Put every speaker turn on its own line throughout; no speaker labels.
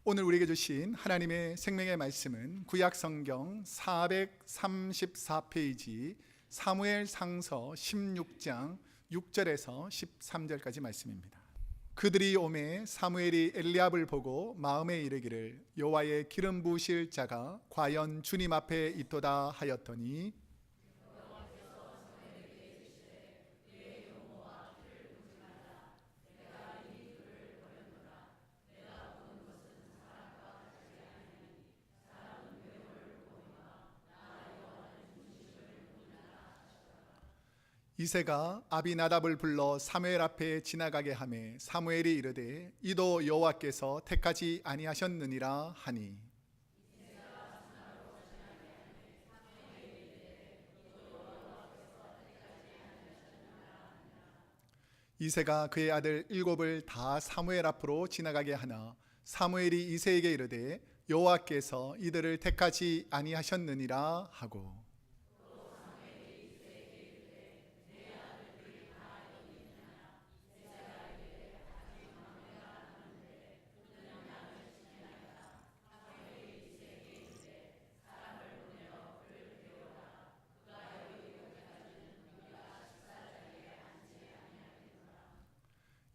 오늘 우리에게 주신 하나님의 생명의 말씀은 구약성경 434페이지 사무엘상서 16장 6절에서 13절까지 말씀입니다. 그들이 오매 사무엘이 엘리압을 보고 마음에 이르기를 여호와의 기름 부으실 자가 과연 주님 앞에 있도다 하였더니 이새가 아비나답을 불러 사무엘 앞에 지나가게 하매 사무엘이 이르되 이도 여호와께서 택하지 아니하셨느니라 하니 이새가 그의 아들 7을 다 사무엘 앞으로 지나가게 하나 사무엘이 이새에게 이르되 여호와께서 이들을 택하지 아니하셨느니라 하고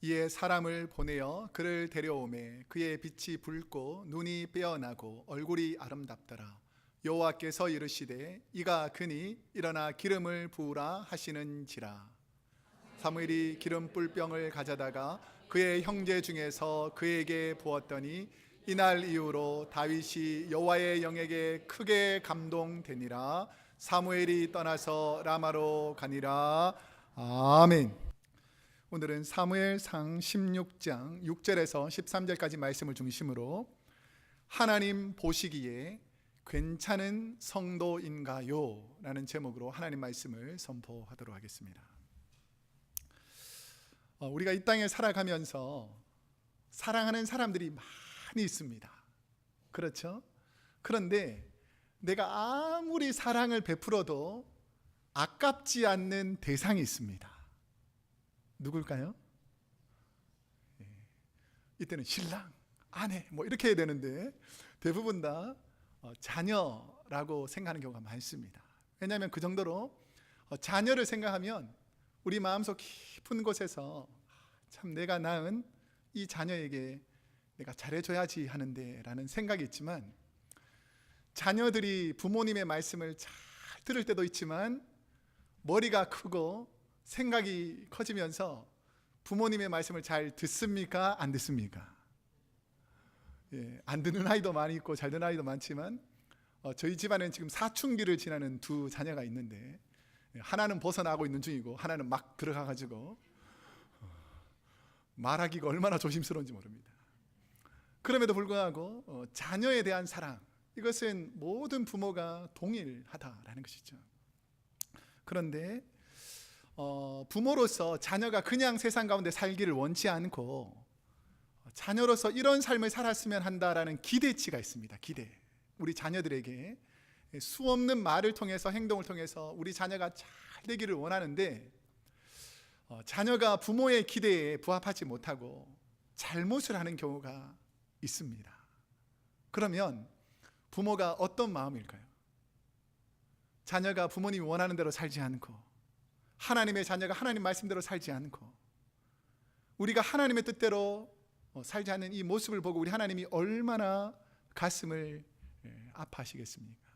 이에 사람을 보내어 그를 데려오매 그의 빛이 붉고 눈이 빼어나고 얼굴이 아름답더라. 여호와께서 이르시되 이가 그니 일어나 기름을 부으라 하시는지라. 사무엘이 기름 뿔병을 가져다가 그의 형제 중에서 그에게 부었더니 이날 이후로 다윗이 여호와의 영에게 크게 감동되니라. 사무엘이 떠나서 라마로 가니라. 아멘. 오늘은 사무엘상 16장 6절에서 13절까지 말씀을 중심으로 하나님 보시기에 괜찮은 성도인가요? 라는 제목으로 하나님 말씀을 선포하도록 하겠습니다. 우리가 이 땅에 살아가면서 사랑하는 사람들이 많이 있습니다. 그렇죠? 그런데 내가 아무리 사랑을 베풀어도 아깝지 않는 대상이 있습니다. 누굴까요? 이때는 신랑, 아내 뭐 이렇게 해야 되는데 대부분 다 자녀라고 생각하는 경우가 많습니다. 왜냐하면 그 정도로 자녀를 생각하면 우리 마음속 깊은 곳에서 참 내가 낳은 이 자녀에게 내가 잘해줘야지 하는데 라는 생각이 있지만 자녀들이 부모님의 말씀을 잘 들을 때도 있지만 머리가 크고 생각이 커지면서 부모님의 말씀을 잘 듣습니까? 안 듣습니까? 안 듣는 아이도 많이 있고 잘 듣는 아이도 많지만 저희 집안에는 지금 사춘기를 지나는 두 자녀가 있는데 하나는 벗어나고 있는 중이고 하나는 막 들어가가지고 말하기가 얼마나 조심스러운지 모릅니다. 그럼에도 불구하고 자녀에 대한 사랑, 이것은 모든 부모가 동일하다라는 것이죠. 그런데 부모로서 자녀가 그냥 세상 가운데 살기를 원치 않고 자녀로서 이런 삶을 살았으면 한다라는 기대치가 있습니다. 기대. 우리 자녀들에게 수없는 말을 통해서 행동을 통해서 우리 자녀가 잘 되기를 원하는데 자녀가 부모의 기대에 부합하지 못하고 잘못을 하는 경우가 있습니다. 그러면 부모가 어떤 마음일까요? 자녀가 부모님이 원하는 대로 살지 않고 하나님의 자녀가 하나님 말씀대로 살지 않고 우리가 하나님의 뜻대로 살지 않는 이 모습을 보고 우리 하나님이 얼마나 가슴을 아파하시겠습니까?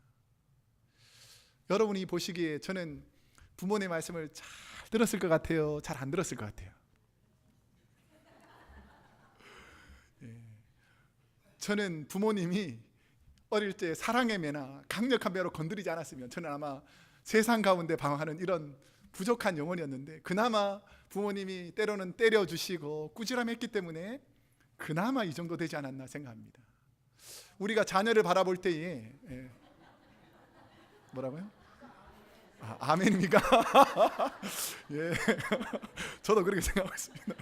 여러분이 보시기에 저는 부모님의 말씀을 잘 들었을 것 같아요? 잘 안 들었을 것 같아요? 저는 부모님이 어릴 때 사랑의 매나 강력한 매로 건드리지 않았으면 저는 아마 세상 가운데 방황하는 이런 부족한 영혼이었는데 그나마 부모님이 때로는 때려주시고 꾸지람했기 때문에 그나마 이 정도 되지 않았나 생각합니다. 우리가 자녀를 바라볼 때에 뭐라고요? 아멘입니까? 예, 저도 그렇게 생각하고 있습니다.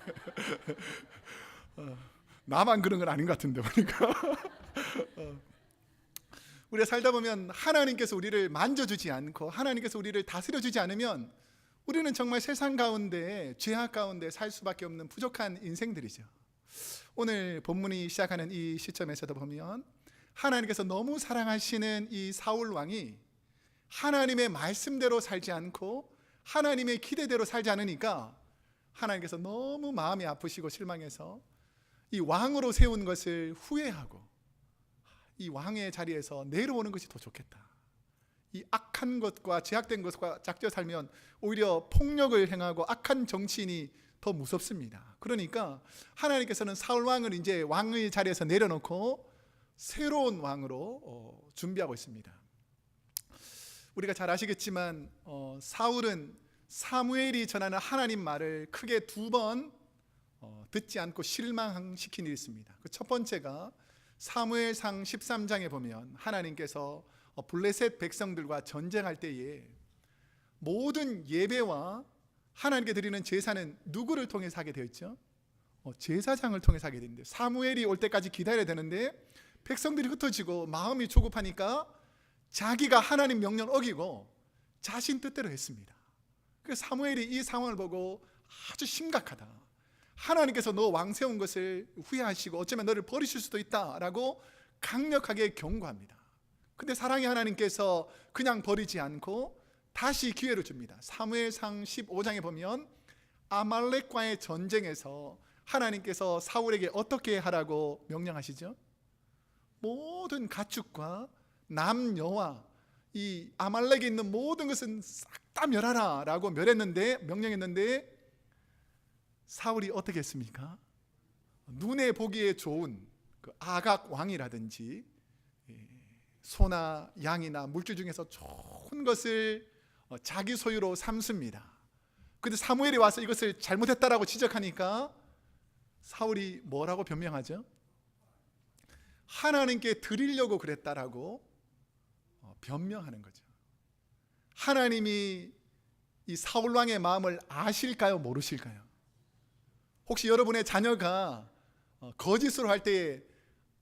나만 그런 건 아닌 것 같은데 보니까 우리가 살다 보면 하나님께서 우리를 만져주지 않고 하나님께서 우리를 다스려주지 않으면 우리는 정말 세상 가운데 죄악 가운데 살 수밖에 없는 부족한 인생들이죠. 오늘 본문이 시작하는 이 시점에서도 보면 하나님께서 너무 사랑하시는 이 사울 왕이 하나님의 말씀대로 살지 않고 하나님의 기대대로 살지 않으니까 하나님께서 너무 마음이 아프시고 실망해서 이 왕으로 세운 것을 후회하고 이 왕의 자리에서 내려오는 것이 더 좋겠다. 이 악한 것과 제약된 것과 짝져 살면 오히려 폭력을 행하고 악한 정치인이 더 무섭습니다. 그러니까 하나님께서는 사울 왕을 이제 왕의 자리에서 내려놓고 새로운 왕으로 준비하고 있습니다. 우리가 잘 아시겠지만 사울은 사무엘이 전하는 하나님 말을 크게 2번 듣지 않고 실망시킨 일이 있습니다. 그 첫 번째가 사무엘상 13장에 보면 하나님께서 블레셋 백성들과 전쟁할 때에 모든 예배와 하나님께 드리는 제사는 누구를 통해서 하게 되었죠? 제사장을 통해서 하게 되는데 사무엘이 올 때까지 기다려야 되는데 백성들이 흩어지고 마음이 조급하니까 자기가 하나님 명령을 어기고 자신 뜻대로 했습니다. 그래서 사무엘이 이 상황을 보고 아주 심각하다. 하나님께서 너 왕 세운 것을 후회하시고 어쩌면 너를 버리실 수도 있다라고 강력하게 경고합니다. 근데 사랑의 하나님께서 그냥 버리지 않고 다시 기회를 줍니다. 사무엘상 15장에 보면 아말렉과의 전쟁에서 하나님께서 사울에게 어떻게 하라고 명령하시죠? 모든 가축과 남녀와 이 아말렉에 있는 모든 것은 싹 다 멸하라 라고 명령했는데 사울이 어떻게 했습니까? 눈에 보기에 좋은 그 아각 왕이라든지 소나 양이나 물질 중에서 좋은 것을 자기 소유로 삼습니다. 그런데 사무엘이 와서 이것을 잘못했다라고 지적하니까 사울이 뭐라고 변명하죠? 하나님께 드리려고 그랬다라고 변명하는 거죠. 하나님이 이 사울 왕의 마음을 아실까요? 모르실까요? 혹시 여러분의 자녀가 거짓으로 할 때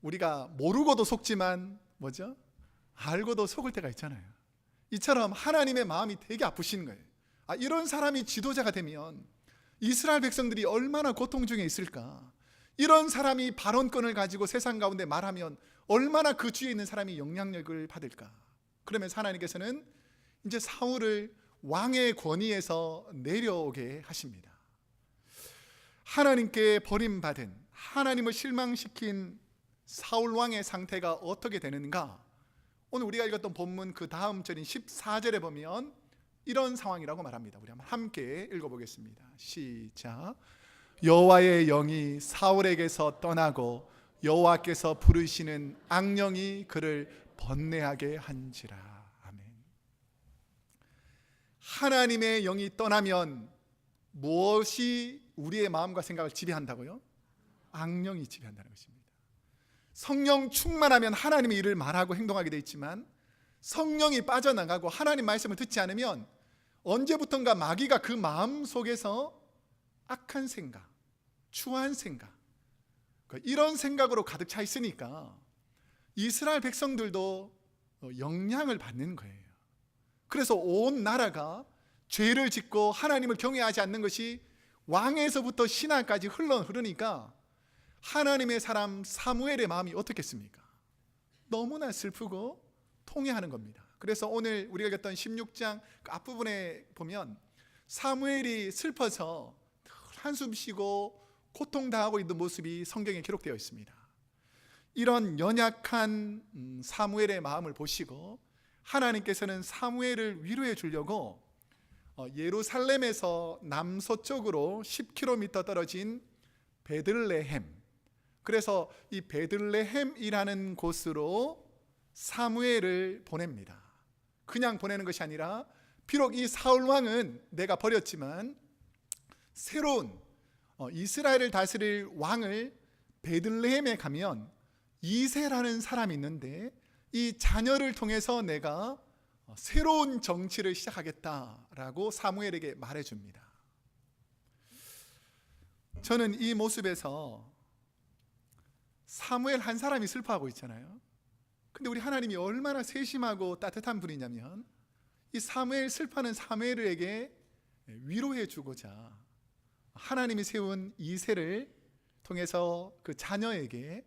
우리가 모르고도 속지만 뭐죠? 알고도 속을 때가 있잖아요. 이처럼 하나님의 마음이 되게 아프신 거예요. 이런 사람이 지도자가 되면 이스라엘 백성들이 얼마나 고통 중에 있을까? 이런 사람이 발언권을 가지고 세상 가운데 말하면 얼마나 그 주위에 있는 사람이 영향력을 받을까? 그러면서 하나님께서는 이제 사울을 왕의 권위에서 내려오게 하십니다. 하나님께 버림받은, 하나님을 실망시킨 사울 왕의 상태가 어떻게 되는가? 오늘 우리가 읽었던 본문 그 다음 절인 14절에 보면 이런 상황이라고 말합니다. 우리 한번 함께 읽어보겠습니다. 시작. 여호와의 영이 사울에게서 떠나고 여호와께서 부르시는 악령이 그를 번뇌하게 한지라. 아멘. 하나님의 영이 떠나면 무엇이 우리의 마음과 생각을 지배한다고요? 악령이 지배한다는 것입니다. 성령 충만하면 하나님의 일을 말하고 행동하게 돼 있지만 성령이 빠져나가고 하나님 말씀을 듣지 않으면 언제부턴가 마귀가 그 마음 속에서 악한 생각, 추한 생각, 이런 생각으로 가득 차 있으니까 이스라엘 백성들도 영향을 받는 거예요. 그래서 온 나라가 죄를 짓고 하나님을 경외하지 않는 것이 왕에서부터 신하까지 흐르니까 하나님의 사람 사무엘의 마음이 어떻겠습니까? 너무나 슬프고 통회하는 겁니다. 그래서 오늘 우리가 읽었던 16장 그 앞부분에 보면 사무엘이 슬퍼서 한숨 쉬고 고통당하고 있는 모습이 성경에 기록되어 있습니다. 이런 연약한 사무엘의 마음을 보시고 하나님께서는 사무엘을 위로해 주려고 예루살렘에서 남서쪽으로 10km 떨어진 베들레헴, 그래서 이 베들레헴이라는 곳으로 사무엘을 보냅니다. 그냥 보내는 것이 아니라 비록 이 사울 왕은 내가 버렸지만 새로운 이스라엘을 다스릴 왕을 베들레헴에 가면 이새라는 사람이 있는데 이 자녀를 통해서 내가 새로운 정치를 시작하겠다라고 사무엘에게 말해줍니다. 저는 이 모습에서 사무엘 한 사람이 슬퍼하고 있잖아요. 근데 우리 하나님이 얼마나 세심하고 따뜻한 분이냐면 이 사무엘 슬퍼하는 사무엘에게 위로해 주고자 하나님이 세운 이새를 통해서 그 자녀에게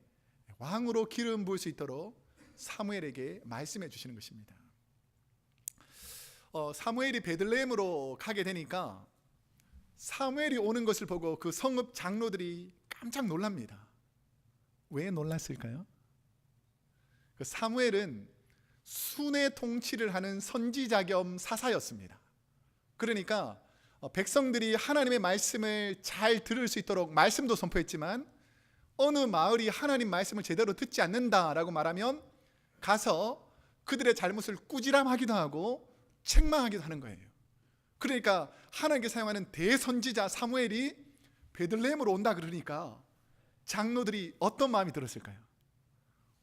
왕으로 기름 부을 수 있도록 사무엘에게 말씀해 주시는 것입니다. 사무엘이 베들레헴으로 가게 되니까 사무엘이 오는 것을 보고 그 성읍 장로들이 깜짝 놀랍니다. 왜 놀랐을까요? 그 사무엘은 순회 통치를 하는 선지자 겸 사사였습니다. 그러니까 백성들이 하나님의 말씀을 잘 들을 수 있도록 말씀도 선포했지만 어느 마을이 하나님 말씀을 제대로 듣지 않는다라고 말하면 가서 그들의 잘못을 꾸지람하기도 하고 책망하기도 하는 거예요. 그러니까 하나님께 사용하는 대선지자 사무엘이 베들레헴으로 온다 그러니까 장로들이 어떤 마음이 들었을까요?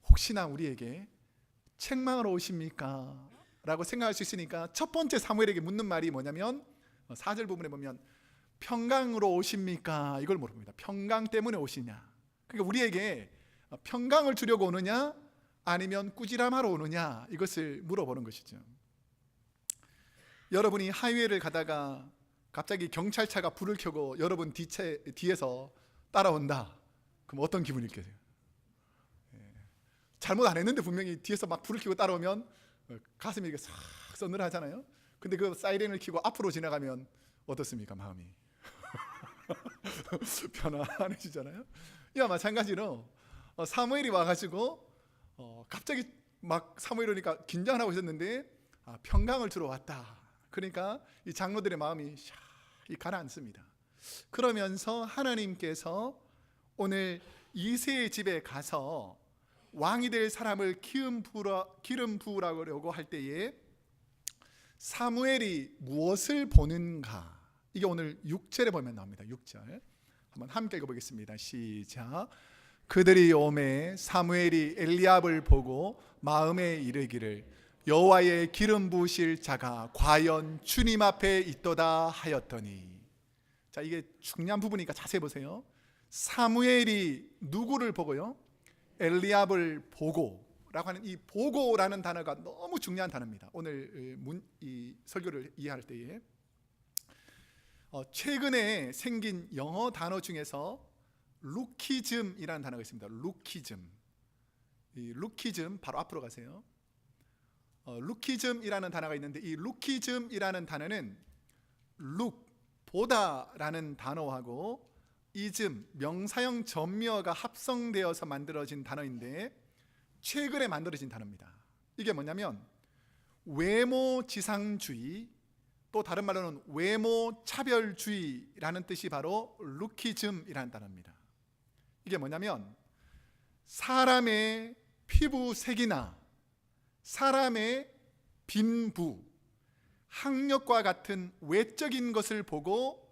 혹시나 우리에게 책망하러 오십니까? 라고 생각할 수 있으니까 첫 번째 사무엘에게 묻는 말이 뭐냐면 4절 부분에 보면 평강으로 오십니까? 이걸 물어봅니다. 평강 때문에 오시냐? 그러니까 우리에게 평강을 주려고 오느냐 아니면 꾸지람하러 오느냐 이것을 물어보는 것이죠. 여러분이 하이웨이를 가다가 갑자기 경찰차가 불을 켜고 여러분 뒤에서 따라온다. 그럼 어떤 기분일까요? 잘못 안 했는데 분명히 뒤에서 막 불을 켜고 따라오면 가슴이 이렇게 싹 서늘하잖아요. 근데 그 사이렌을 켜고 앞으로 지나가면 어떻습니까? 마음이 편안해지잖아요. 이와 마찬가지로 사무엘이 와가지고 갑자기 막 사무엘이 오니까 긴장을 하고 있었는데 평강을 주러 왔다. 그러니까 이 장로들의 마음이 가라앉습니다. 그러면서 하나님께서 오늘 이새의 집에 가서 왕이 될 사람을 기름 부으라고 할 때에 사무엘이 무엇을 보는가? 이게 오늘 6절에 보면 나옵니다. 6절 한번 함께 읽어보겠습니다. 시작. 그들이 오매 사무엘이 엘리압을 보고 마음에 이르기를 여호와의 기름 부으실 자가 과연 주님 앞에 있도다 하였더니. 자, 이게 중요한 부분이니까 자세히 보세요. 사무엘이 누구를 보고요? 엘리압을 보고 라고 하는 이 보고라는 단어가 너무 중요한 단어입니다. 오늘 이 설교를 이해할 때에 최근에 생긴 영어 단어 중에서 루키즘이라는 단어가 있습니다. 루키즘. 이 루키즘 바로 앞으로 가세요. 루키즘이라는 단어가 있는데 이 루키즘이라는 단어는 룩 보다라는 단어하고 이즘 명사형 전미어가 합성되어서 만들어진 단어인데 최근에 만들어진 단어입니다. 이게 뭐냐면 외모 지상주의, 또 다른 말로는 외모 차별주의라는 뜻이 바로 루키즘이라는 단어입니다. 이게 뭐냐면 사람의 피부색이나 사람의 빈부, 학력과 같은 외적인 것을 보고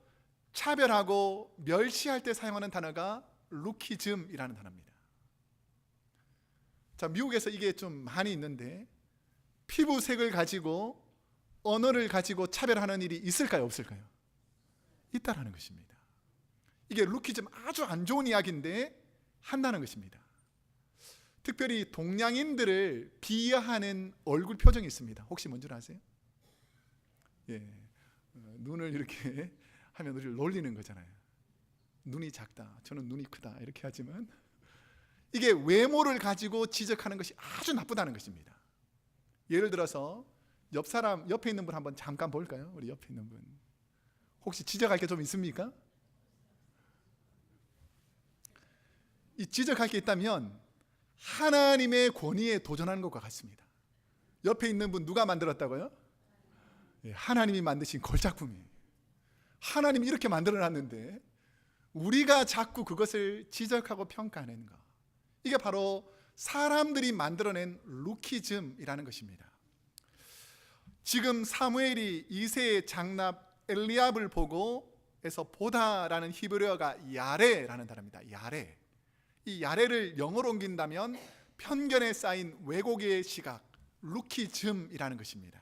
차별하고 멸시할 때 사용하는 단어가 루키즘이라는 단어입니다. 자, 미국에서 이게 좀 많이 있는데 피부색을 가지고 언어를 가지고 차별하는 일이 있을까요? 없을까요? 있다라는 것입니다. 이게 루키즘 아주 안 좋은 이야기인데 한다는 것입니다. 특별히 동양인들을 비하하는 얼굴 표정이 있습니다. 혹시 뭔지 아세요? 눈을 이렇게 하면 우리를 놀리는 거잖아요. 눈이 작다, 저는 눈이 크다 이렇게 하지만 이게 외모를 가지고 지적하는 것이 아주 나쁘다는 것입니다. 예를 들어서 옆에 있는 분 한번 잠깐 볼까요? 우리 옆에 있는 분 혹시 지적할 게 좀 있습니까? 이 지적할 게 있다면 하나님의 권위에 도전하는 것과 같습니다. 옆에 있는 분 누가 만들었다고요? 하나님이 만드신 걸작품이에요. 하나님이 이렇게 만들어놨는데 우리가 자꾸 그것을 지적하고 평가하는 것, 이게 바로 사람들이 만들어낸 루키즘이라는 것입니다. 지금 사무엘이 이새의 장남 엘리압을 보고 해서 보다라는 히브리어가 야레라는 단어입니다. 야레. 이 야레를 영어로 옮긴다면 편견에 쌓인 왜곡의 시각, 루키즘이라는 것입니다.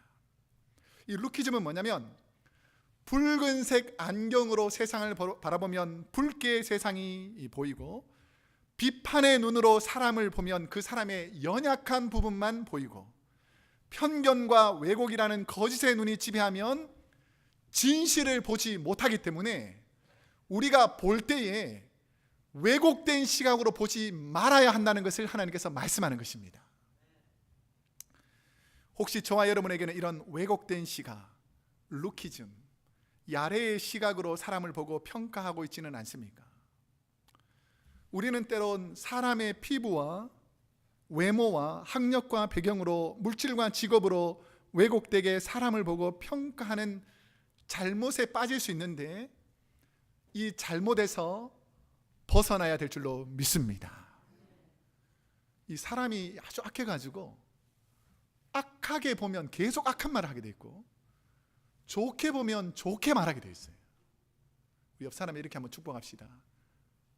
이 루키즘은 뭐냐면 붉은색 안경으로 세상을 바라보면 붉게 세상이 보이고 비판의 눈으로 사람을 보면 그 사람의 연약한 부분만 보이고 편견과 왜곡이라는 거짓의 눈이 지배하면 진실을 보지 못하기 때문에 우리가 볼 때에 왜곡된 시각으로 보지 말아야 한다는 것을 하나님께서 말씀하는 것입니다. 혹시 저와 여러분에게는 이런 왜곡된 시각, 루키즘, 야래의 시각으로 사람을 보고 평가하고 있지는 않습니까? 우리는 때론 사람의 피부와 외모와 학력과 배경으로, 물질과 직업으로 왜곡되게 사람을 보고 평가하는 잘못에 빠질 수 있는데, 이 잘못에서 벗어나야 될 줄로 믿습니다. 이 사람이 아주 악해가지고 악하게 보면 계속 악한 말을 하게 돼 있고, 좋게 보면 좋게 말하게 돼 있어요. 우리 옆 사람이 이렇게 한번 축복합시다.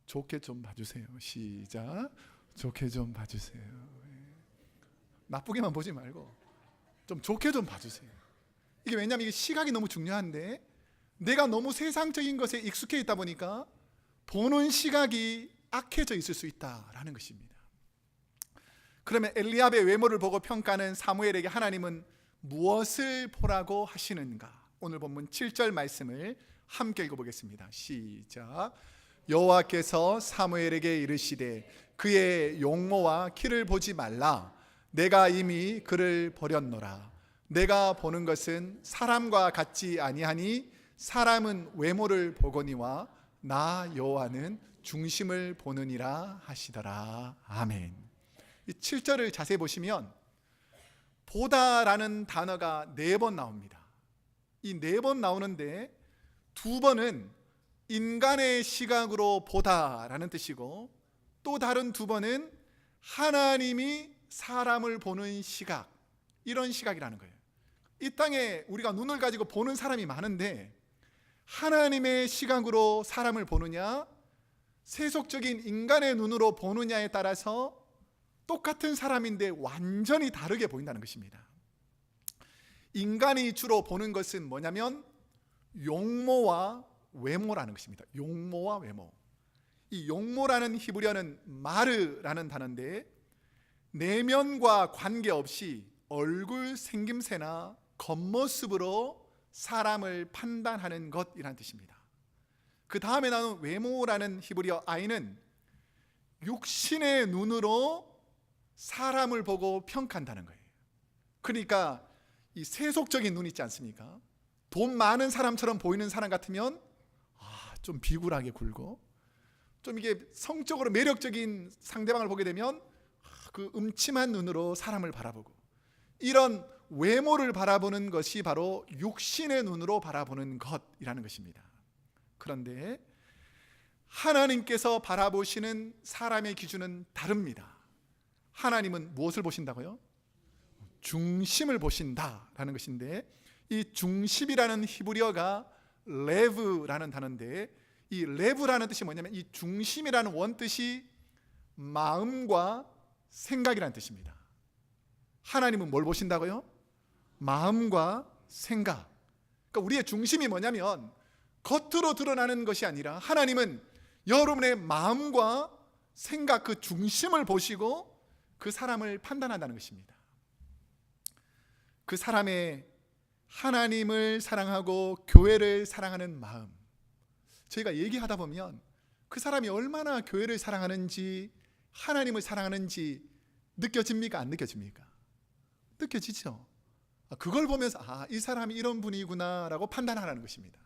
좋게 좀 봐주세요. 시작. 좋게 좀 봐주세요. 나쁘게만 보지 말고 좀 좋게 좀 봐주세요. 이게 왜냐하면 이게 시각이 너무 중요한데, 내가 너무 세상적인 것에 익숙해 있다 보니까 보는 시각이 악해져 있을 수 있다라는 것입니다. 그러면 엘리압의 외모를 보고 평가하는 사무엘에게 하나님은 무엇을 보라고 하시는가? 오늘 본문 7절 말씀을 함께 읽어보겠습니다. 시작. 여호와께서 사무엘에게 이르시되 그의 용모와 키를 보지 말라. 내가 이미 그를 버렸노라. 내가 보는 것은 사람과 같지 아니하니 사람은 외모를 보거니와 나 여호와는 중심을 보느니라 하시더라. 아멘. 이 7절을 자세히 보시면 보다라는 단어가 4번 나옵니다. 이 4번 나오는데 2번은 인간의 시각으로 보다라는 뜻이고, 또 다른 2번은 하나님이 사람을 보는 시각, 이런 시각이라는 거예요. 이 땅에 우리가 눈을 가지고 보는 사람이 많은데, 하나님의 시각으로 사람을 보느냐, 세속적인 인간의 눈으로 보느냐에 따라서 똑같은 사람인데 완전히 다르게 보인다는 것입니다. 인간이 주로 보는 것은 뭐냐면 용모와 외모라는 것입니다. 용모와 외모. 이 용모라는 히브리어는 마르라는 단어인데, 내면과 관계없이 얼굴 생김새나 겉모습으로 사람을 판단하는 것이라는 뜻입니다. 그 다음에 나오는 외모라는 히브리어 아이는 육신의 눈으로 사람을 보고 평가한다는 거예요. 그러니까 이 세속적인 눈 있지 않습니까? 돈 많은 사람처럼 보이는 사람 같으면 좀 비굴하게 굴고, 좀 이게 성적으로 매력적인 상대방을 보게 되면 그 음침한 눈으로 사람을 바라보고, 이런 외모를 바라보는 것이 바로 육신의 눈으로 바라보는 것이라는 것입니다. 그런데 하나님께서 바라보시는 사람의 기준은 다릅니다. 하나님은 무엇을 보신다고요? 중심을 보신다라는 것인데, 이 중심이라는 히브리어가 레브라는 단어인데, 이 레브라는 뜻이 뭐냐면 이 중심이라는 원뜻이 마음과 생각이라는 뜻입니다. 하나님은 뭘 보신다고요? 마음과 생각. 그러니까 우리의 중심이 뭐냐면 겉으로 드러나는 것이 아니라, 하나님은 여러분의 마음과 생각, 그 중심을 보시고 그 사람을 판단한다는 것입니다. 그 사람의 하나님을 사랑하고 교회를 사랑하는 마음, 저희가 얘기하다 보면 그 사람이 얼마나 교회를 사랑하는지, 하나님을 사랑하는지 느껴집니까? 안 느껴집니까? 느껴지죠. 그걸 보면서 이 사람이 이런 분이구나 라고 판단하라는 것입니다.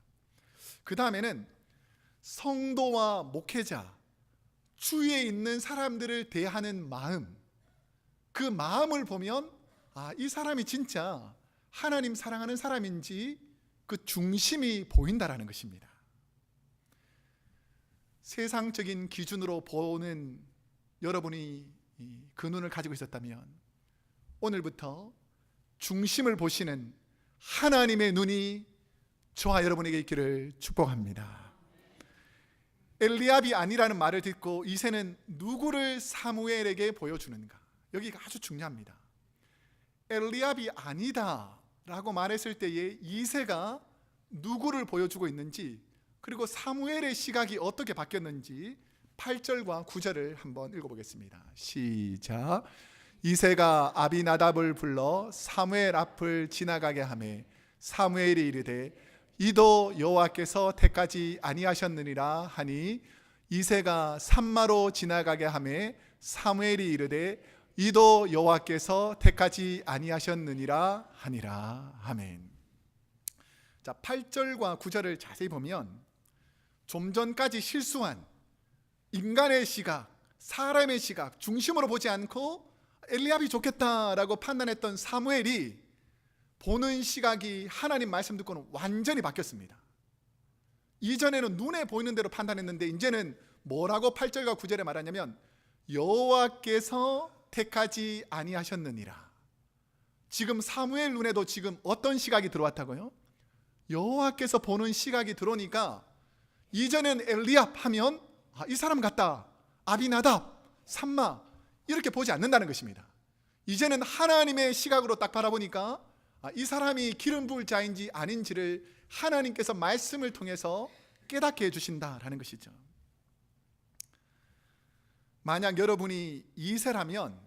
그 다음에는 성도와 목회자, 주위에 있는 사람들을 대하는 마음, 그 마음을 보면 이 사람이 진짜 하나님 사랑하는 사람인지 그 중심이 보인다라는 것입니다. 세상적인 기준으로 보는 여러분이 그 눈을 가지고 있었다면, 오늘부터 중심을 보시는 하나님의 눈이 저와 여러분에게 있기를 축복합니다. 엘리압이 아니라는 말을 듣고 이새는 누구를 사무엘에게 보여주는가? 여기가 아주 중요합니다. 엘리압이 아니다 라고 말했을 때에 이새가 누구를 보여주고 있는지, 그리고 사무엘의 시각이 어떻게 바뀌었는지 8절과 9절을 한번 읽어보겠습니다. 시작. 이새가 아비나답을 불러 사무엘 앞을 지나가게 하매 사무엘이 이르되 이도 여호와께서 택하지 아니하셨느니라 하니, 이새가 산마로 지나가게 하매 사무엘이 이르되 이도 여호와께서 택하지 아니하셨느니라 하니라. 아멘. 자, 8절과 9절을 자세히 보면 좀 전까지 실수한 인간의 시각, 사람의 시각 중심으로 보지 않고 엘리압이 좋겠다라고 판단했던 사무엘이 보는 시각이 하나님 말씀 듣고는 완전히 바뀌었습니다. 이전에는 눈에 보이는 대로 판단했는데 이제는 뭐라고 8절과 9절에 말하냐면 여호와께서 택하지 아니하셨느니라. 지금 사무엘 눈에도 지금 어떤 시각이 들어왔다고요? 여호와께서 보는 시각이 들어오니까 이전엔 엘리압 하면 이 사람 같다, 아비나답, 삼마 이렇게 보지 않는다는 것입니다. 이제는 하나님의 시각으로 딱 바라보니까 이 사람이 기름 부을 자인지 아닌지를 하나님께서 말씀을 통해서 깨닫게 해주신다라는 것이죠. 만약 여러분이 이새라면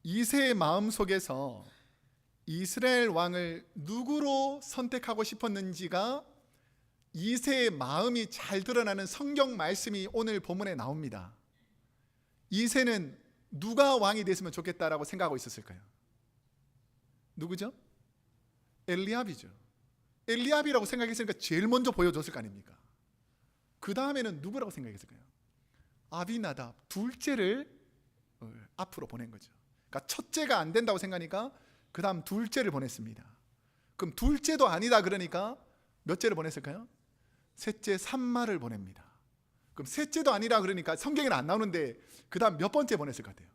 이새의 마음속에서 이스라엘 왕을 누구로 선택하고 싶었는지가 이새의 마음이 잘 드러나는 성경 말씀이 오늘 본문에 나옵니다. 이새는 누가 왕이 됐으면 좋겠다라고 생각하고 있었을까요? 누구죠? 엘리압이죠. 엘리압이라고 생각했으니까 제일 먼저 보여줬을 거 아닙니까? 그 다음에는 누구라고 생각했을까요? 아비나답, 둘째를 앞으로 보낸 거죠. 그러니까 첫째가 안 된다고 생각하니까 그 다음 둘째를 보냈습니다. 그럼 둘째도 아니다 그러니까 몇째를 보냈을까요? 셋째 삼마를 보냅니다. 그럼 셋째도 아니라 그러니까 성경에는 안 나오는데 그 다음 몇 번째 보냈을 것 같아요?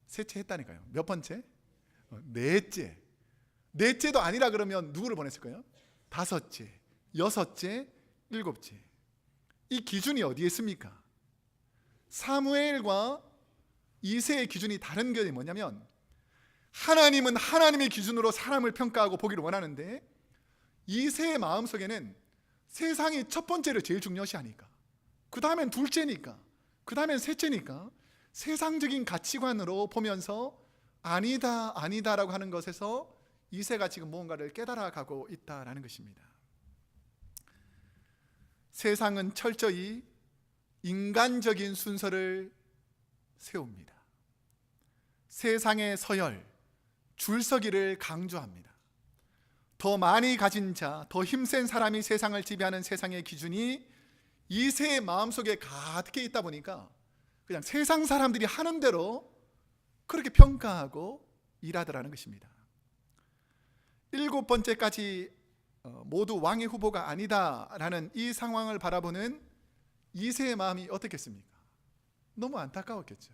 셋째 했다니까요. 몇 번째? 넷째. 넷째도 아니라 그러면 누구를 보냈을까요? 다섯째, 여섯째, 일곱째. 이 기준이 어디에 있습니까? 사무엘과 이새의 기준이 다른 게 뭐냐면 하나님은 하나님의 기준으로 사람을 평가하고 보기를 원하는데 이새의 마음속에는 세상이 첫 번째를 제일 중요시하니까, 그 다음엔 둘째니까, 그 다음엔 셋째니까 세상적인 가치관으로 보면서 아니다라고 하는 것에서 이새가 지금 무언가를 깨달아가고 있다라는 것입니다. 세상은 철저히 인간적인 순서를 세웁니다. 세상의 서열, 줄서기를 강조합니다. 더 많이 가진 자, 더 힘센 사람이 세상을 지배하는 세상의 기준이 이새의 마음속에 가득해 있다 보니까 그냥 세상 사람들이 하는 대로 그렇게 평가하고 일하더라는 것입니다. 7번째까지 모두 왕의 후보가 아니다라는 이 상황을 바라보는 이새의 마음이 어떻겠습니까? 너무 안타까웠겠죠.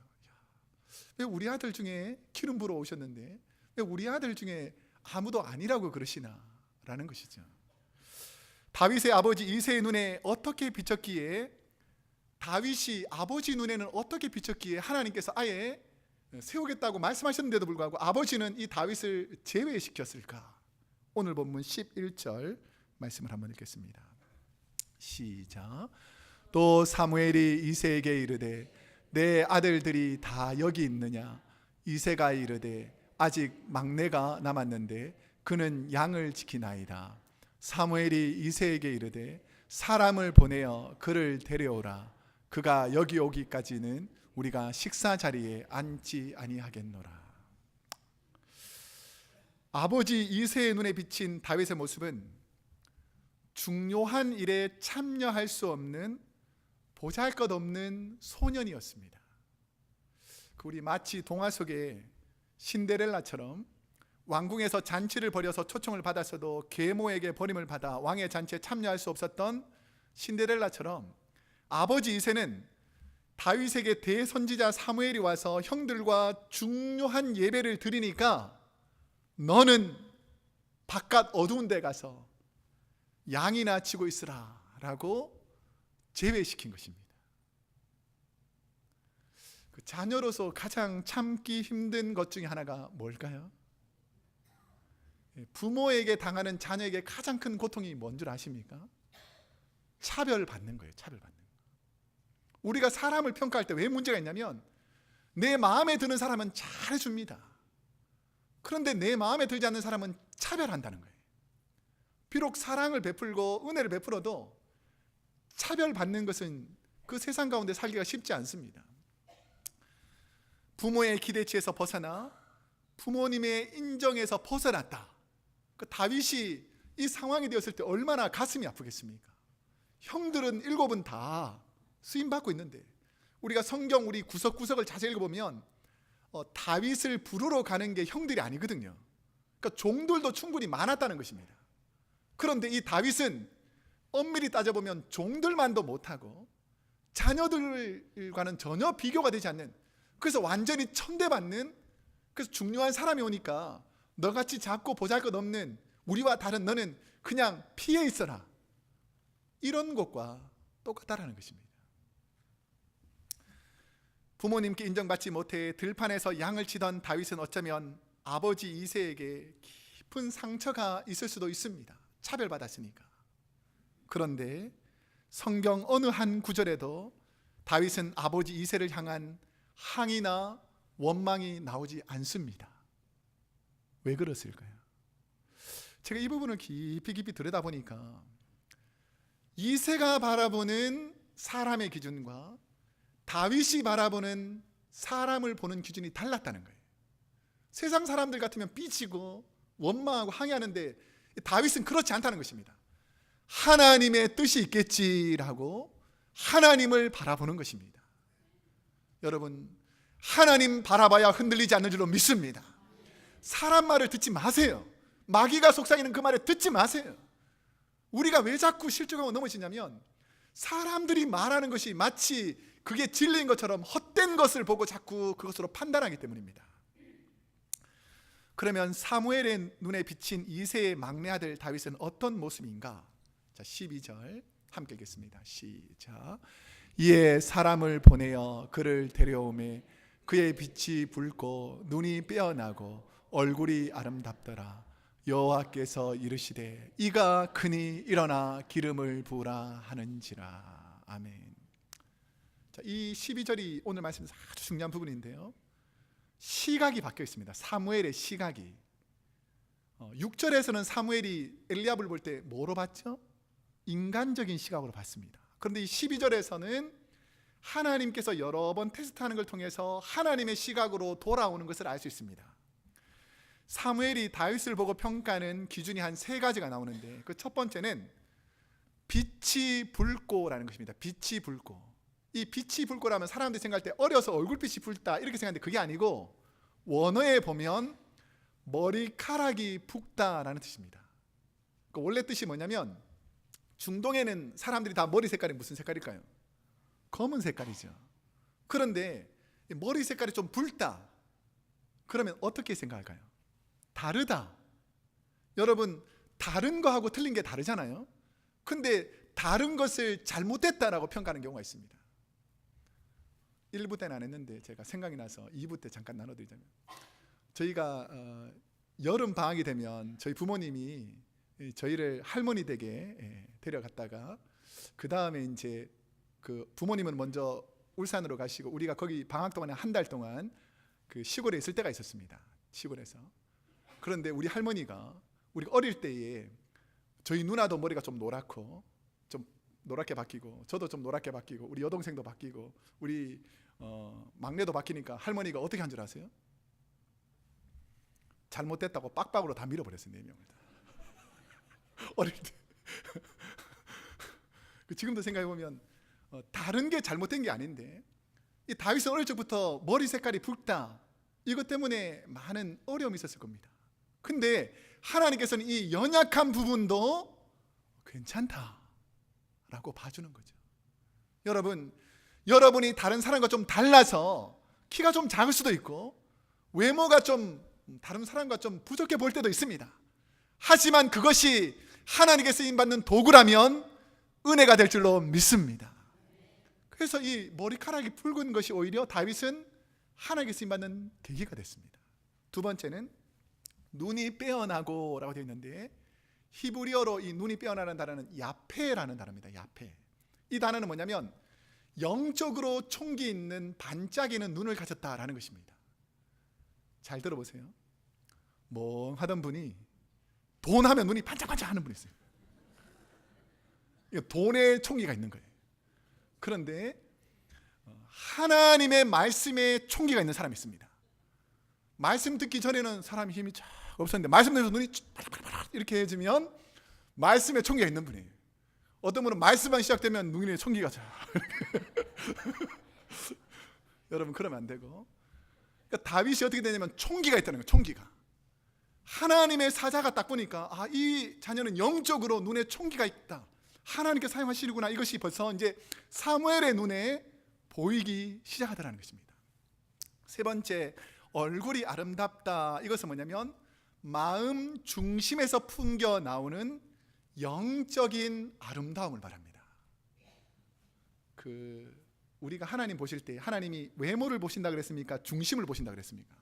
왜 우리 아들 중에 기름 부어 오셨는데 왜 우리 아들 중에 아무도 아니라고 그러시나 라는 것이죠. 다윗의 아버지 이새의 눈에 어떻게 비쳤기에, 다윗이 아버지 눈에는 어떻게 비쳤기에 하나님께서 아예 세우겠다고 말씀하셨는데도 불구하고 아버지는 이 다윗을 제외시켰을까? 오늘 본문 11절 말씀을 한번 읽겠습니다. 시작. 또 사무엘이 이새에게 이르되 내 아들들이 다 여기 있느냐? 이새가 이르되 아직 막내가 남았는데 그는 양을 지키나이다. 사무엘이 이새에게 이르되 사람을 보내어 그를 데려오라. 그가 여기 오기까지는 우리가 식사 자리에 앉지 아니하겠노라. 아버지 이새의 눈에 비친 다윗의 모습은 중요한 일에 참여할 수 없는 보잘것없는 소년이었습니다. 우리 마치 동화 속에 신데렐라처럼 왕궁에서 잔치를 벌여서 초청을 받았어도 계모에게 버림을 받아 왕의 잔치에 참여할 수 없었던 신데렐라처럼 아버지 이새는 다윗에게 대선지자 사무엘이 와서 형들과 중요한 예배를 드리니까 너는 바깥 어두운 데 가서 양이나 치고 있으라 라고 제외시킨 것입니다. 그 자녀로서 가장 참기 힘든 것 중에 하나가 뭘까요? 부모에게 당하는 자녀에게 가장 큰 고통이 뭔 줄 아십니까? 차별받는 거예요. 차별받는 거. 우리가 사람을 평가할 때 왜 문제가 있냐면 내 마음에 드는 사람은 잘해줍니다. 그런데 내 마음에 들지 않는 사람은 차별한다는 거예요. 비록 사랑을 베풀고 은혜를 베풀어도 차별받는 것은 그 세상 가운데 살기가 쉽지 않습니다. 부모의 기대치에서 벗어나 부모님의 인정에서 벗어났다. 그 다윗이 이 상황이 되었을 때 얼마나 가슴이 아프겠습니까? 형들은 7은 다 수임받고 있는데, 우리가 성경 우리 구석구석을 자세히 읽어보면 다윗을 부르러 가는 게 형들이 아니거든요. 그러니까 종들도 충분히 많았다는 것입니다. 그런데 이 다윗은 엄밀히 따져보면 종들만도 못하고 자녀들과는 전혀 비교가 되지 않는, 그래서 완전히 천대받는, 그래서 중요한 사람이 오니까 너같이 작고 보잘것없는 우리와 다른 너는 그냥 피해 있어라, 이런 것과 똑같다라는 것입니다. 부모님께 인정받지 못해 들판에서 양을 치던 다윗은 어쩌면 아버지 이새에게 깊은 상처가 있을 수도 있습니다. 차별받았으니까. 그런데 성경 어느 한 구절에도 다윗은 아버지 이새를 향한 항의나 원망이 나오지 않습니다. 왜 그랬을까요? 제가 이 부분을 깊이 들여다보니까 이새가 바라보는 사람의 기준과 다윗이 바라보는 사람을 보는 기준이 달랐다는 거예요. 세상 사람들 같으면 삐치고 원망하고 항의하는데 다윗은 그렇지 않다는 것입니다. 하나님의 뜻이 있겠지라고 하나님을 바라보는 것입니다. 여러분, 하나님 바라봐야 흔들리지 않는 줄로 믿습니다. 사람 말을 듣지 마세요. 마귀가 속삭이는 그 말을 듣지 마세요. 우리가 왜 자꾸 실족하고 넘어지냐면 사람들이 말하는 것이 마치 그게 진리인 것처럼 헛된 것을 보고 자꾸 그것으로 판단하기 때문입니다. 그러면 사무엘의 눈에 비친 이새의 막내 아들 다윗은 어떤 모습인가? 자, 12절 함께 읽겠습니다. 시작. 이에 사람을 보내어 그를 데려오매 그의 빛이 붉고 눈이 빼어나고 얼굴이 아름답더라. 여호와께서 이르시되 이가 크니 일어나 기름을 부으라 하는지라. 아멘. 자, 이 12절이 오늘 말씀에서 아주 중요한 부분인데요, 시각이 바뀌어 있습니다. 사무엘의 시각이. 6절에서는 사무엘이 엘리압을 볼 때 뭐로 봤죠? 인간적인 시각으로 봤습니다. 그런데 이 12절에서는 하나님께서 여러 번 테스트하는 걸 통해서 하나님의 시각으로 돌아오는 것을 알 수 있습니다. 사무엘이 다윗을 보고 평가하는 기준이 한 3가지가 나오는데, 그 첫 번째는 빛이 붉고라는 것입니다. 빛이 붉고. 이 빛이 붉고라면 사람들이 생각할 때 어려서 얼굴빛이 붉다 이렇게 생각하는데 그게 아니고 원어에 보면 머리카락이 붉다라는 뜻입니다. 그 원래 뜻이 뭐냐면 중동에는 사람들이 다 머리 색깔이 무슨 색깔일까요? 검은 색깔이죠. 그런데 머리 색깔이 좀 붉다 그러면 어떻게 생각할까요? 다르다. 여러분, 다른 거하고 틀린 게 다르잖아요. 근데 다른 것을 잘못됐다라고 평가하는 경우가 있습니다. 1부 때는 안 했는데 제가 생각이 나서 2부 때 잠깐 나눠드리자면, 저희가 여름 방학이 되면 저희 부모님이 저희를 할머니 댁에 데려갔다가 그 다음에 이제 그 부모님은 먼저 울산으로 가시고 우리가 거기 방학 동안에 한 달 동안 그 시골에 있을 때가 있었습니다. 시골에서. 그런데 우리 할머니가 우리가 어릴 때에 저희 누나도 머리가 좀 노랗고 좀 노랗게 바뀌고 저도 좀 노랗게 바뀌고 우리 여동생도 바뀌고 우리 막내도 바뀌니까 할머니가 어떻게 한 줄 아세요? 잘못됐다고 빡빡으로 다 밀어버렸어요. 4명을 다. 어릴 때. 지금도 생각해보면 다른 게 잘못된 게 아닌데 이 다윗은 어릴 적부터 머리 색깔이 붉다 이것 때문에 많은 어려움이 있었을 겁니다. 근데 하나님께서는 이 연약한 부분도 괜찮다라고 봐주는 거죠. 여러분이 다른 사람과 좀 달라서 키가 좀 작을 수도 있고 외모가 좀 다른 사람과 좀 부족해 보일 때도 있습니다. 하지만 그것이 하나님께 쓰임받는 도구라면 은혜가 될 줄로 믿습니다. 그래서 이 머리카락이 붉은 것이 오히려 다윗은 하나님께 쓰임받는 계기가 됐습니다. 두 번째는 눈이 빼어나고 라고 되어 있는데 히브리어로 이 눈이 빼어나는 단어는 야페라는 단어입니다. 야페. 이 단어는 뭐냐면 영적으로 총기 있는 반짝이는 눈을 가졌다라는 것입니다. 잘 들어보세요. 멍하던 분이 돈 하면 눈이 반짝반짝 하는 분이 있어요. 돈에 총기가 있는 거예요. 그런데 하나님의 말씀에 총기가 있는 사람이 있습니다. 말씀 듣기 전에는 사람이 힘이 쫙 없었는데 말씀 들어서 눈이 이렇게 해지면 말씀에 총기가 있는 분이에요. 어떤 분은 말씀만 시작되면 눈에 총기가 쫙 여러분 그러면 안 되고, 그러니까 다윗이 어떻게 되냐면 총기가 있다는 거예요. 총기가. 하나님의 사자가 딱 보니까 이 자녀는 영적으로 눈에 총기가 있다, 하나님께 사용하시는구나, 이것이 벌써 이제 사무엘의 눈에 보이기 시작하더라는 것입니다. 세 번째, 얼굴이 아름답다. 이것은 뭐냐면 마음 중심에서 풍겨 나오는 영적인 아름다움을 말합니다. 우리가 하나님 보실 때 하나님이 외모를 보신다 그랬습니까? 중심을 보신다 그랬습니까?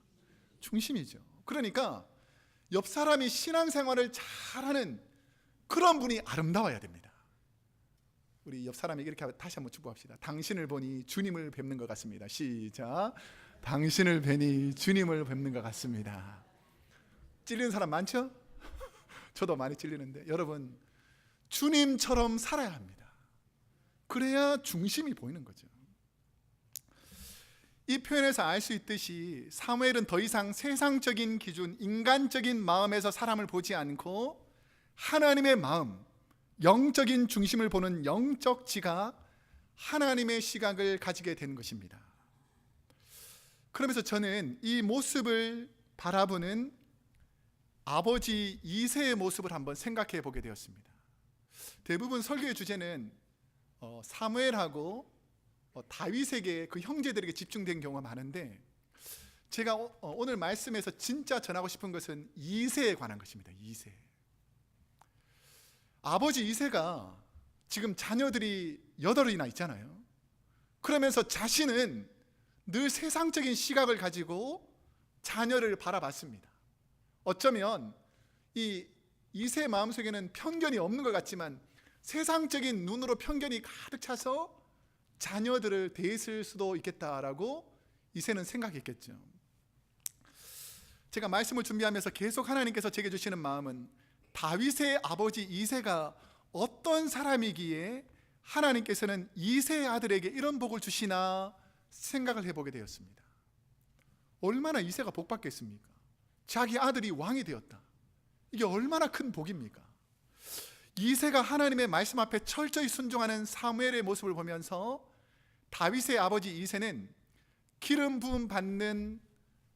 중심이죠. 그러니까 옆 사람이 신앙생활을 잘하는 그런 분이 아름다워야 됩니다. 우리 옆 사람에게 이렇게 다시 한번 축복합시다. 당신을 보니 주님을 뵙는 것 같습니다. 시작. 당신을 뵈니 주님을 뵙는 것 같습니다. 찔리는 사람 많죠? 저도 많이 찔리는데, 여러분 주님처럼 살아야 합니다. 그래야 중심이 보이는 거죠. 이 표현에서 알 수 있듯이 사무엘은 더 이상 세상적인 기준, 인간적인 마음에서 사람을 보지 않고 하나님의 마음, 영적인 중심을 보는 영적 지각, 하나님의 시각을 가지게 되는 것입니다. 그러면서 저는 이 모습을 바라보는 아버지 이새의 모습을 한번 생각해 보게 되었습니다. 대부분 설교의 주제는 사무엘하고 다윗에게, 그 형제들에게 집중된 경우가 많은데, 제가 오늘 말씀에서 진짜 전하고 싶은 것은 이새에 관한 것입니다. 이새. 아버지 이새가 지금 자녀들이 8이나 있잖아요. 그러면서 자신은 늘 세상적인 시각을 가지고 자녀를 바라봤습니다. 어쩌면 이 이새 마음속에는 편견이 없는 것 같지만 세상적인 눈으로 편견이 가득 차서 자녀들을 대했을 수도 있겠다라고 이새는 생각했겠죠. 제가 말씀을 준비하면서 계속 하나님께서 제게 주시는 마음은 다윗의 아버지 이새가 어떤 사람이기에 하나님께서는 이새의 아들에게 이런 복을 주시나 생각을 해보게 되었습니다. 얼마나 이새가 복 받겠습니까? 자기 아들이 왕이 되었다. 이게 얼마나 큰 복입니까? 이새가 하나님의 말씀 앞에 철저히 순종하는 사무엘의 모습을 보면서 다윗의 아버지 이새는 기름 부음 받는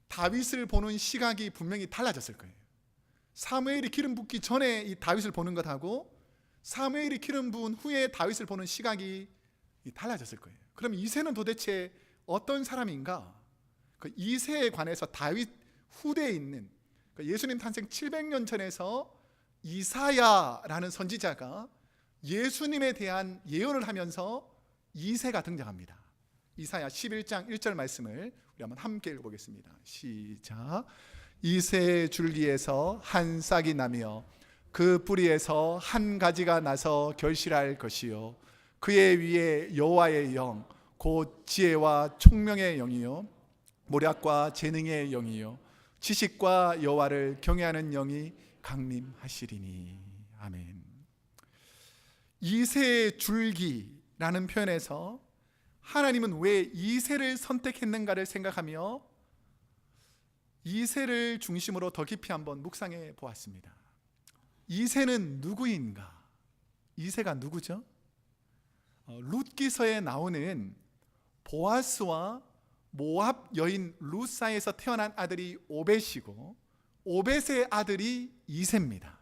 다윗을 보는 시각이 분명히 달라졌을 거예요. 사무엘이 기름 붓기 전에 이 다윗을 보는 것하고 사무엘이 기름 부은 후에 다윗을 보는 시각이 달라졌을 거예요. 그럼 이새는 도대체 어떤 사람인가? 그 이새에 관해서 다윗 후대에 있는 예수님 탄생 700년 전에서 이사야라는 선지자가 예수님에 대한 예언을 하면서 이새가 등장합니다. 이사야 11장 1절 말씀을 우리 한번 함께 읽어보겠습니다. 시작. 이새의 줄기에서 한 싹이 나며 그 뿌리에서 한 가지가 나서 결실할 것이요 그의 위에 여호와의 영 곧 지혜와 총명의 영이요 모략과 재능의 영이요 지식과 여호와를 경외하는 영이 강림하시리니. 아멘. 이새의 줄기라는 표현에서 하나님은 왜 이새를 선택했는가를 생각하며 이새를 중심으로 더 깊이 한번 묵상해 보았습니다. 이새는 누구인가? 이새가 누구죠? 룻기서에 나오는 보아스와 모압 여인 룻사에서 태어난 아들이 오벳이고 오벳의 아들이 이새입니다.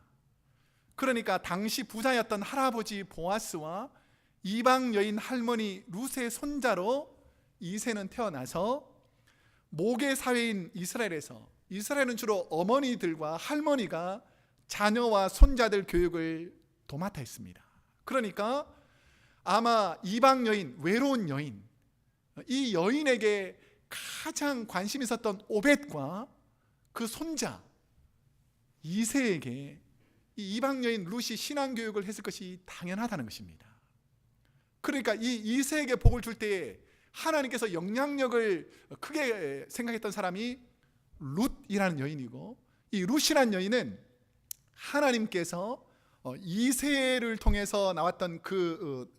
그러니까 당시 부자였던 할아버지 보아스와 이방 여인 할머니 룻의 손자로 이새는 태어나서 모계 사회인 이스라엘에서, 이스라엘은 주로 어머니들과 할머니가 자녀와 손자들 교육을 도맡아 했습니다. 그러니까 아마 이방 여인, 외로운 여인, 이 여인에게 가장 관심 있었던 오벳과 그 손자 이새에게 이 이방 여인 룻이 신앙 교육을 했을 것이 당연하다는 것입니다. 그러니까 이 이새에게 복을 줄 때에 하나님께서 영향력을 크게 생각했던 사람이 룻이라는 여인이고, 이 룻이라는 여인은 하나님께서 이새를 통해서 나왔던 그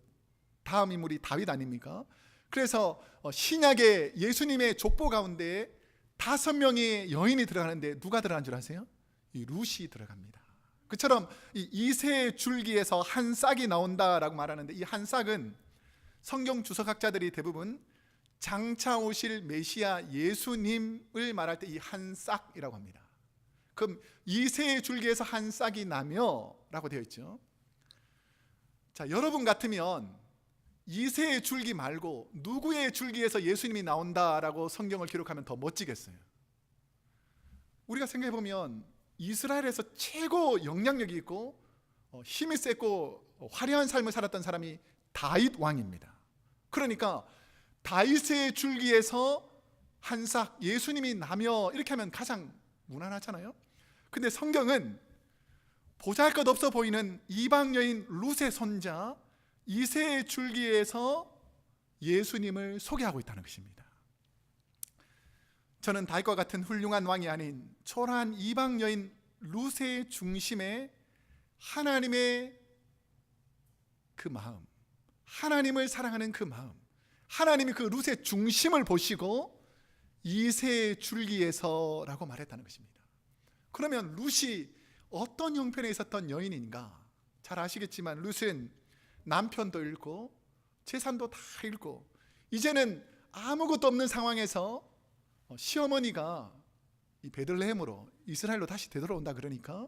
다음 인물이 다윗 아닙니까? 그래서 신약의 예수님의 족보 가운데 5명의 여인이 들어가는데 누가 들어간 줄 아세요? 이 룻이 들어갑니다. 그처럼 이 이새 줄기에서 한 싹이 나온다라고 말하는데, 이 한 싹은 성경 주석학자들이 대부분 장차 오실 메시아 예수님을 말할 때 이 한 싹이라고 합니다. 그럼 이새 줄기에서 한 싹이 나며 라고 되어 있죠. 자, 여러분 같으면 이새의 줄기 말고 누구의 줄기에서 예수님이 나온다라고 성경을 기록하면 더 멋지겠어요? 우리가 생각해 보면 이스라엘에서 최고 영향력이 있고 힘이 세고 화려한 삶을 살았던 사람이 다윗 왕입니다. 그러니까 다윗의 줄기에서 한 싹 예수님이 나며 이렇게 하면 가장 무난하잖아요. 근데 성경은 보잘것없어 보이는 이방 여인 룻의 손자 이새의 줄기에서 예수님을 소개하고 있다는 것입니다. 저는 다윗과 같은 훌륭한 왕이 아닌 초라한 이방 여인 룻의 중심에 하나님의 그 마음, 하나님을 사랑하는 그 마음, 하나님이 그 룻의 중심을 보시고 이새의 줄기에서라고 말했다는 것입니다. 그러면 룻이 어떤 형편에 있었던 여인인가? 잘 아시겠지만 룻은 남편도 잃고 재산도 다 잃고 이제는 아무것도 없는 상황에서 시어머니가 이 베들레헴으로 이스라엘로 다시 되돌아온다 그러니까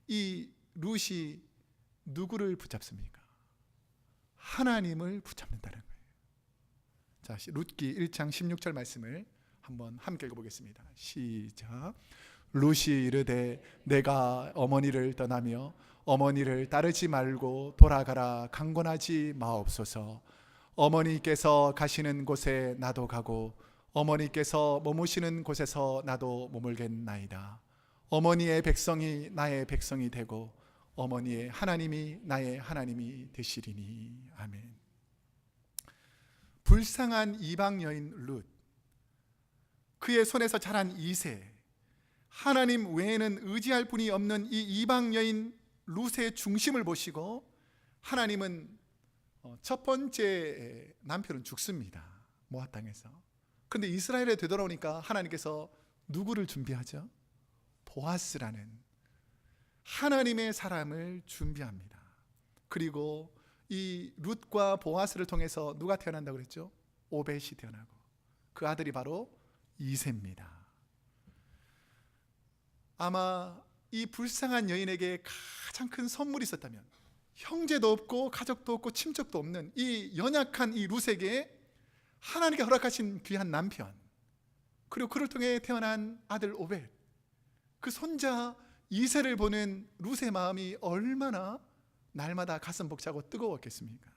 이 룻이 누구를 붙잡습니까? 하나님을 붙잡는다는 거예요. 자, 룻기 1장 16절 말씀을 한번 함께 읽어보겠습니다. 시작. 룻이 이르되 내가 어머니를 떠나며 어머니를 따르지 말고 돌아가라 강권하지 마옵소서. 어머니께서 가시는 곳에 나도 가고 어머니께서 머무시는 곳에서 나도 머물겠나이다. 어머니의 백성이 나의 백성이 되고 어머니의 하나님이 나의 하나님이 되시리니. 아멘. 불쌍한 이방 여인 룻, 그의 손에서 자란 이새, 하나님 외에는 의지할 분이 없는 이 이방 여인 룻의 중심을 보시고 하나님은 첫 번째 남편은 죽습니다. 모압 땅에서. 그런데 이스라엘에 되돌아오니까 하나님께서 누구를 준비하죠? 보아스라는 하나님의 사람을 준비합니다. 그리고 이 룻과 보아스를 통해서 누가 태어난다고 그랬죠? 오벳이 태어나고 그 아들이 바로 이새입니다. 아마 이 불쌍한 여인에게 가장 큰 선물이 있었다면, 형제도 없고 가족도 없고 친척도 없는 이 연약한 이 룻에게 하나님께 허락하신 귀한 남편, 그리고 그를 통해 태어난 아들 오벳, 그 손자 이새를 보는 룻의 마음이 얼마나 날마다 가슴 벅차고 뜨거웠겠습니까?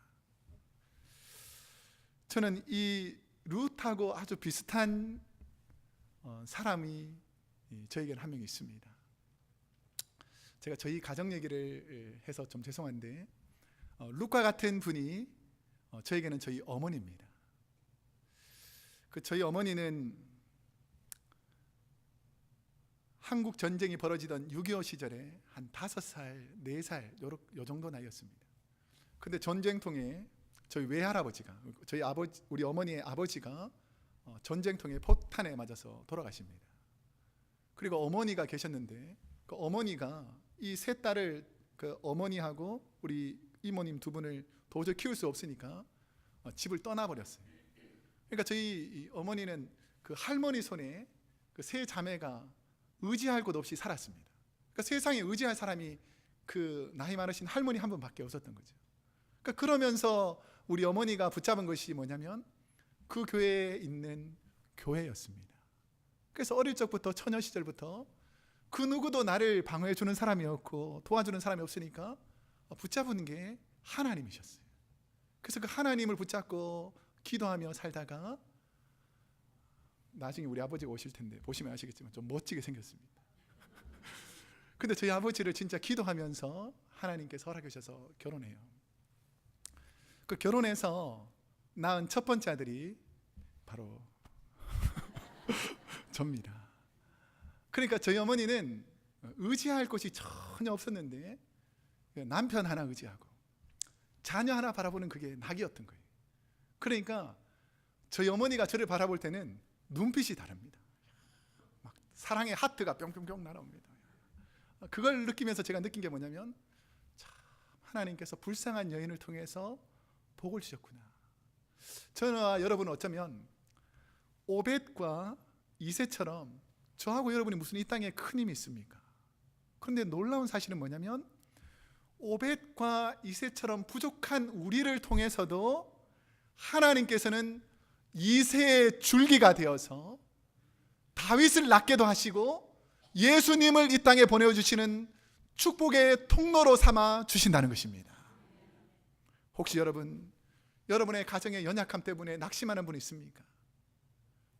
저는 이 룻하고 아주 비슷한 사람이 저에게는 한 명 있습니다. 제가 저희 가정 얘기를 해서 좀 죄송한데 룻과 같은 분이 저에게는 저희 어머니입니다. 그 저희 어머니는 한국 전쟁이 벌어지던 6.25 시절에 한 5살, 4살 요 정도 나이였습니다. 근데 전쟁통에 저희 외할아버지가, 저희 아버지, 우리 어머니의 아버지가 전쟁통에 포탄에 맞아서 돌아가십니다. 그리고 어머니가 계셨는데 그 어머니가 이 세 딸을, 그 어머니하고 우리 이모님 두 분을 도저히 키울 수 없으니까 집을 떠나버렸어요. 그러니까 저희 어머니는 그 할머니 손에 그 세 자매가 의지할 곳 없이 살았습니다. 그러니까 세상에 의지할 사람이 그 나이 많으신 할머니 한 분밖에 없었던 거죠. 그러니까 그러면서 우리 어머니가 붙잡은 것이 뭐냐면 그 교회에 있는 교회였습니다. 그래서 어릴 적부터, 처녀 시절부터 그 누구도 나를 방어해 주는 사람이 없고 도와주는 사람이 없으니까 붙잡은 게 하나님이셨어요. 그래서 그 하나님을 붙잡고 기도하며 살다가 나중에 우리 아버지가 오실 텐데 보시면 아시겠지만 좀 멋지게 생겼습니다. 근데 저희 아버지를 진짜 기도하면서 하나님께서 허락해 주셔서 결혼해요. 그 결혼해서 낳은 첫 번째 아들이 바로 접니다. 그러니까 저희 어머니는 의지할 곳이 전혀 없었는데 남편 하나 의지하고 자녀 하나 바라보는 그게 낙이었던 거예요. 그러니까 저희 어머니가 저를 바라볼 때는 눈빛이 다릅니다. 막 사랑의 하트가 뿅뿅뿅 날아옵니다. 그걸 느끼면서 제가 느낀 게 뭐냐면, 참 하나님께서 불쌍한 여인을 통해서 복을 주셨구나. 저와 여러분은 어쩌면 오벳과 이새처럼 저하고 여러분이 무슨 이 땅에 큰 힘이 있습니까? 그런데 놀라운 사실은 뭐냐면, 오벳과 이새처럼 부족한 우리를 통해서도 하나님께서는 이새의 줄기가 되어서 다윗을 낳게도 하시고 예수님을 이 땅에 보내주시는 축복의 통로로 삼아 주신다는 것입니다. 혹시 여러분의 가정의 연약함 때문에 낙심하는 분 있습니까?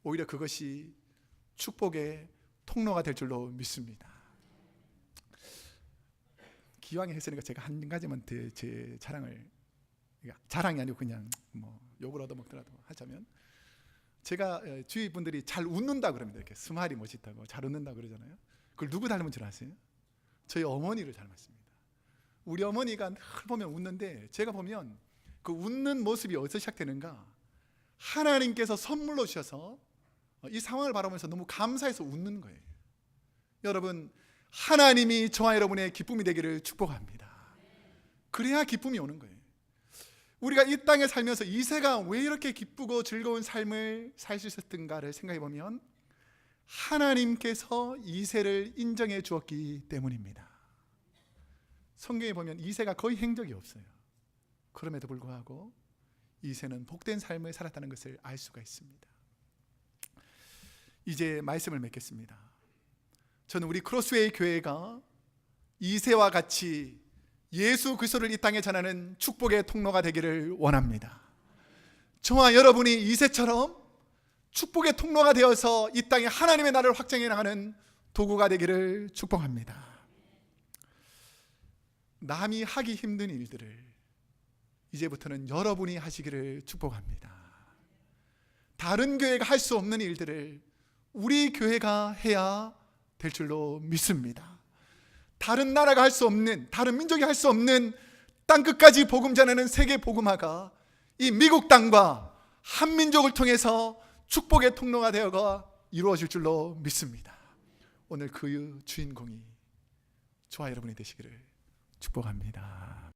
오히려 그것이 축복의 통로가 될 줄로 믿습니다. 기왕에 했으니까 제가 한 가지만 제 자랑이 아니고 그냥 욕을 얻어먹더라도 하자면, 제가 주위 분들이 잘 웃는다 그럽니다. 이렇게 스마일이 멋있다고 잘 웃는다 그러잖아요. 그걸 누구 닮은 줄 아세요? 저희 어머니를 닮았습니다. 우리 어머니가 늘 보면 웃는데, 제가 보면 그 웃는 모습이 어디서 시작되는가? 하나님께서 선물로 주셔서 이 상황을 바라보면서 너무 감사해서 웃는 거예요. 여러분, 하나님이 저와 여러분의 기쁨이 되기를 축복합니다. 그래야 기쁨이 오는 거예요. 우리가 이 땅에 살면서 이새가 왜 이렇게 기쁘고 즐거운 삶을 살 수 있었던가를 생각해 보면, 하나님께서 이새를 인정해 주었기 때문입니다. 성경에 보면 이새가 거의 행적이 없어요. 그럼에도 불구하고 이새는 복된 삶을 살았다는 것을 알 수가 있습니다. 이제 말씀을 맺겠습니다. 저는 우리 크로스웨이 교회가 이새와 같이 예수 그리스도를 이 땅에 전하는 축복의 통로가 되기를 원합니다. 저와 여러분이 이새처럼 축복의 통로가 되어서 이 땅에 하나님의 나라를 확장해 나가는 도구가 되기를 축복합니다. 남이 하기 힘든 일들을 이제부터는 여러분이 하시기를 축복합니다. 다른 교회가 할 수 없는 일들을 우리 교회가 해야 될 줄로 믿습니다. 다른 나라가 할 수 없는, 다른 민족이 할 수 없는 땅끝까지 복음 전하는 세계 복음화가 이 미국 땅과 한민족을 통해서 축복의 통로가 되어가 이루어질 줄로 믿습니다. 오늘 그 주인공이 저와 여러분이 되시기를 축복합니다.